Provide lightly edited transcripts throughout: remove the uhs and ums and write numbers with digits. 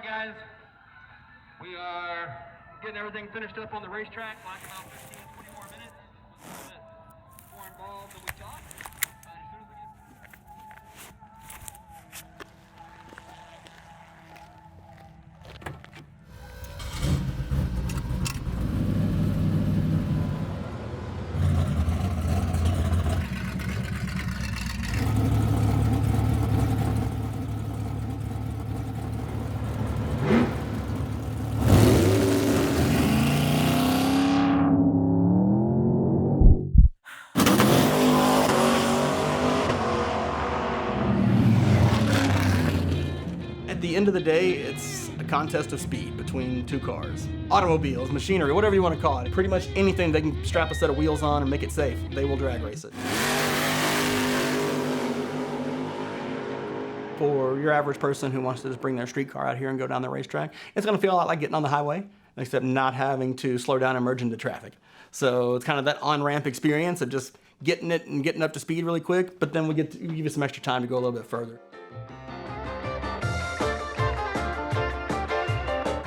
right, guys. We are getting everything finished up on the racetrack, like about 15, 20 more minutes. A little bit more involved than we thought. As soon as we get... At the end of the day, it's a contest of speed between two cars. Automobiles, machinery, whatever you want to call it. Pretty much anything they can strap a set of wheels on and make it safe, they will drag race it. For your average person who wants to just bring their street car out here and go down the racetrack, it's going to feel a lot like getting on the highway, except not having to slow down and merge into traffic. So it's kind of that on-ramp experience of just getting it and getting up to speed really quick, but then we give you some extra time to go a little bit further.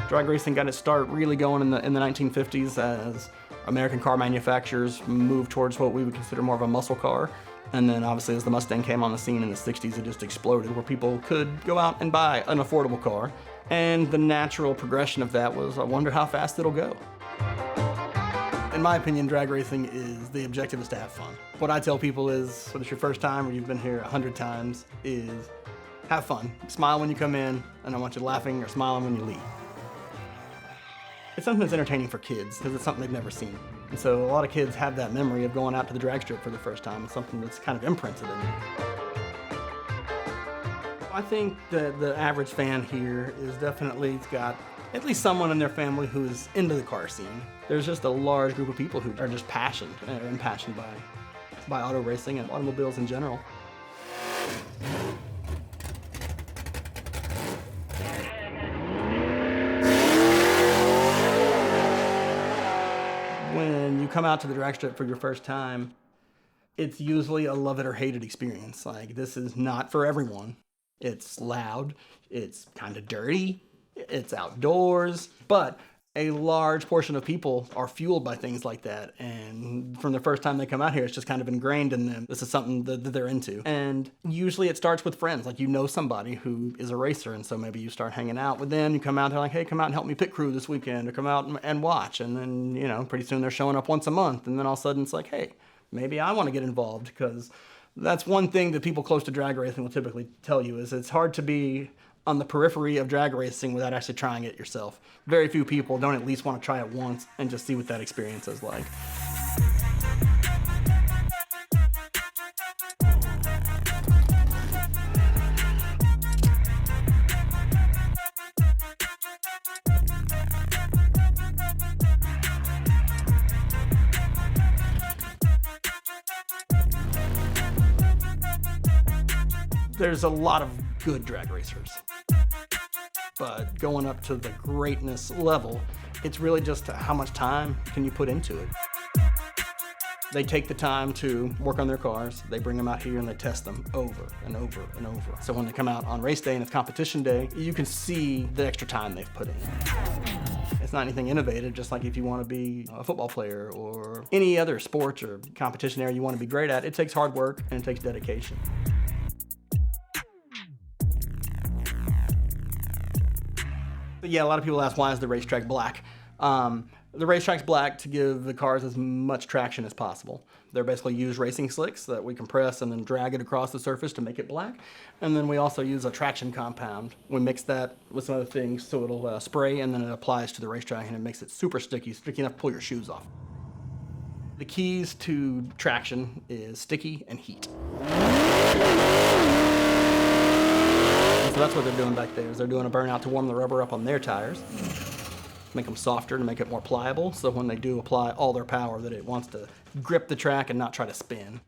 Drag racing got its start really going in the 1950s as American car manufacturers moved towards what we would consider more of a muscle car. And then obviously as the Mustang came on the scene in the 60s, it just exploded where people could go out and buy an affordable car. And the natural progression of that was, I wonder how fast it'll go. In my opinion, drag racing the objective is to have fun. What I tell people is, whether it's your first time or you've been here 100 times, is have fun. Smile when you come in, and I want you laughing or smiling when you leave. It's something that's entertaining for kids because it's something they've never seen. And so a lot of kids have that memory of going out to the drag strip for the first time. It's something that's kind of imprinted in them. I think that the average fan here is definitely got at least someone in their family who is into the car scene. There's just a large group of people who are just impassioned by auto racing and automobiles in general. When you come out to the drag strip for your first time, it's usually a love it or hate it experience. Like, this is not for everyone. It's loud, it's kind of dirty, it's outdoors, but a large portion of people are fueled by things like that. And from the first time they come out here, it's just kind of ingrained in them. This is something that they're into. And usually it starts with friends. Like, you know somebody who is a racer, and so maybe you start hanging out with them. You come out, they're like, hey, come out and help me pit crew this weekend, or come out and watch. And then, you know, pretty soon they're showing up once a month. And then all of a sudden it's like, hey, maybe I want to get involved, because that's one thing that people close to drag racing will typically tell you, is it's hard to be on the periphery of drag racing without actually trying it yourself. Very few people don't at least want to try it once and just see what that experience is like. There's a lot of good drag racers, but going up to the greatness level, it's really just how much time can you put into it. They take the time to work on their cars, they bring them out here and they test them over and over and over. So when they come out on race day and it's competition day, you can see the extra time they've put in. It's not anything innovative, just like if you want to be a football player or any other sports or competition area you want to be great at, it takes hard work and it takes dedication. But yeah, a lot of people ask, why is the racetrack black? The racetrack's black to give the cars as much traction as possible. They're basically used racing slicks that we compress and then drag it across the surface to make it black. And then we also use a traction compound. We mix that with some other things so it'll spray, and then it applies to the racetrack, and it makes it super sticky enough to pull your shoes off. The keys to traction is sticky and heat. So that's what they're doing back there, is they're doing a burnout to warm the rubber up on their tires, make them softer to make it more pliable, so when they do apply all their power, that it wants to grip the track and not try to spin.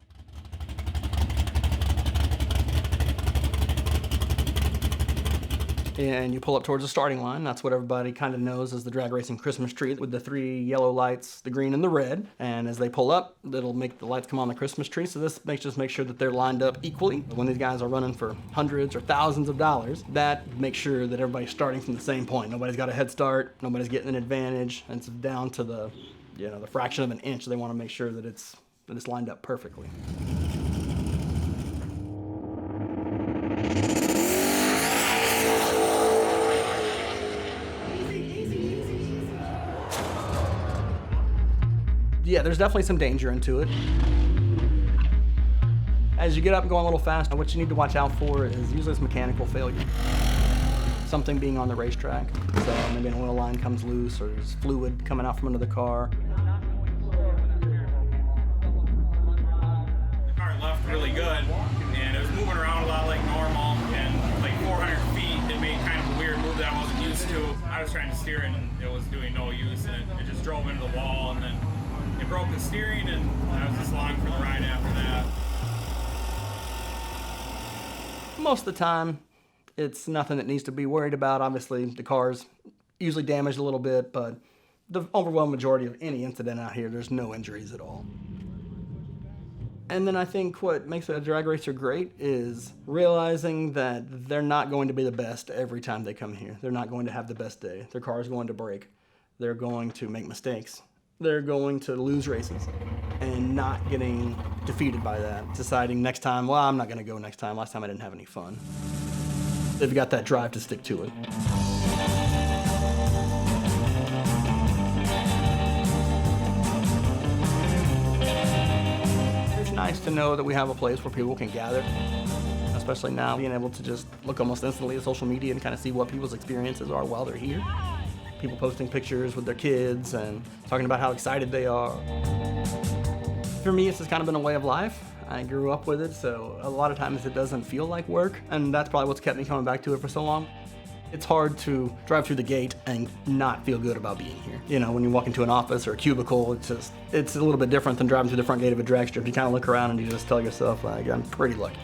and you pull up towards the starting line. That's what everybody kind of knows as the drag racing Christmas tree with the 3 yellow lights, the green and the red. And as they pull up, it'll make the lights come on the Christmas tree. So this just makes sure that they're lined up equally. When these guys are running for hundreds or thousands of dollars, that makes sure that everybody's starting from the same point. Nobody's got a head start, nobody's getting an advantage, and it's down to the, the fraction of an inch. They want to make sure that it's lined up perfectly. Yeah, there's definitely some danger into it. As you get up and going a little fast, what you need to watch out for is usually it's mechanical failure. Something being on the racetrack. So maybe an oil line comes loose or there's fluid coming out from under the car. The car left really good and it was moving around a lot like normal, and like 400 feet it made kind of a weird move that I wasn't used to. I was trying to steer it and it was doing no use, and it just drove into the wall, and then it broke the steering, and I was just along for the ride after that. Most of the time, it's nothing that needs to be worried about. Obviously, the car's usually damaged a little bit, but the overwhelming majority of any incident out here, there's no injuries at all. And then I think what makes a drag racer great is realizing that they're not going to be the best every time they come here. They're not going to have the best day. Their car's going to break. They're going to make mistakes. They're going to lose races and not getting defeated by that. Deciding next time, well, I'm not going to go next time. Last time I didn't have any fun. They've got that drive to stick to it. It's nice to know that we have a place where people can gather, especially now being able to just look almost instantly at social media and kind of see what people's experiences are while they're here. People posting pictures with their kids and talking about how excited they are. For me, it's just kind of been a way of life. I grew up with it, so a lot of times it doesn't feel like work, and that's probably what's kept me coming back to it for so long. It's hard to drive through the gate and not feel good about being here. You know, when you walk into an office or a cubicle, it's a little bit different than driving through the front gate of a drag strip. You kind of look around and you just tell yourself, like, I'm pretty lucky.